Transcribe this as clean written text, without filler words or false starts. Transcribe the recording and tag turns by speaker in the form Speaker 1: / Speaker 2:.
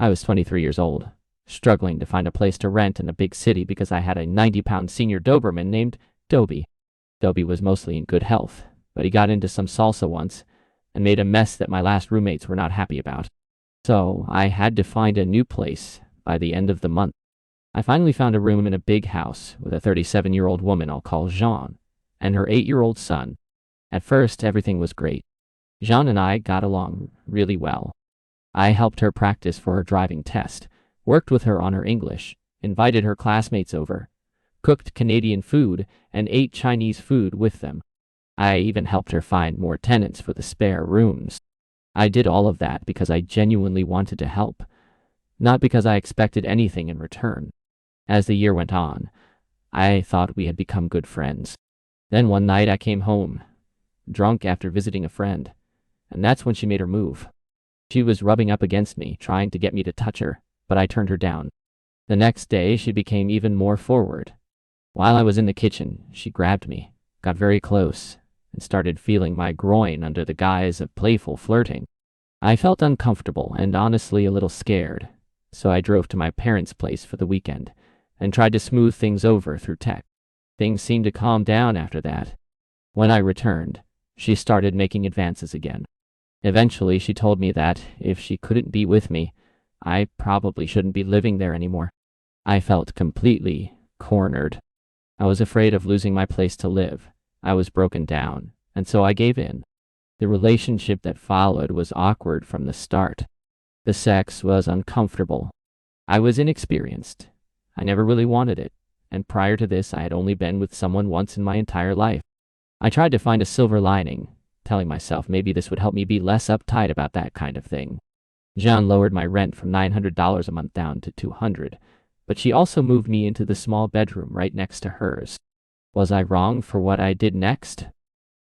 Speaker 1: I was 23 years old, struggling to find a place to rent in a big city because I had a 90-pound senior Doberman named Dobie. Dobie was mostly in good health, but he got into some salsa once and made a mess that my last roommates were not happy about. So I had to find a new place by the end of the month. I finally found a room in a big house with a 37-year-old woman I'll call Jean and her 8-year-old son. At first, everything was great. Jean and I got along really well. I helped her practice for her driving test, worked with her on her English, invited her classmates over, cooked Canadian food, and ate Chinese food with them. I even helped her find more tenants for the spare rooms. I did all of that because I genuinely wanted to help, not because I expected anything in return. As the year went on, I thought we had become good friends. Then one night I came home, drunk after visiting a friend, and that's when she made her move. She was rubbing up against me, trying to get me to touch her, but I turned her down. The next day, she became even more forward. While I was in the kitchen, she grabbed me, got very close, and started feeling my groin under the guise of playful flirting. I felt uncomfortable and honestly a little scared, so I drove to my parents' place for the weekend and tried to smooth things over through text. Things seemed to calm down after that. When I returned, she started making advances again. Eventually, she told me that if she couldn't be with me, I probably shouldn't be living there anymore. I felt completely cornered. I was afraid of losing my place to live. I was broken down, and so I gave in. The relationship that followed was awkward from the start. The sex was uncomfortable. I was inexperienced. I never really wanted it, and prior to this I had only been with someone once in my entire life. I tried to find a silver lining, telling myself maybe this would help me be less uptight about that kind of thing. Jean lowered my rent from $900 a month down to $200, but she also moved me into the small bedroom right next to hers. Was I wrong for what I did next?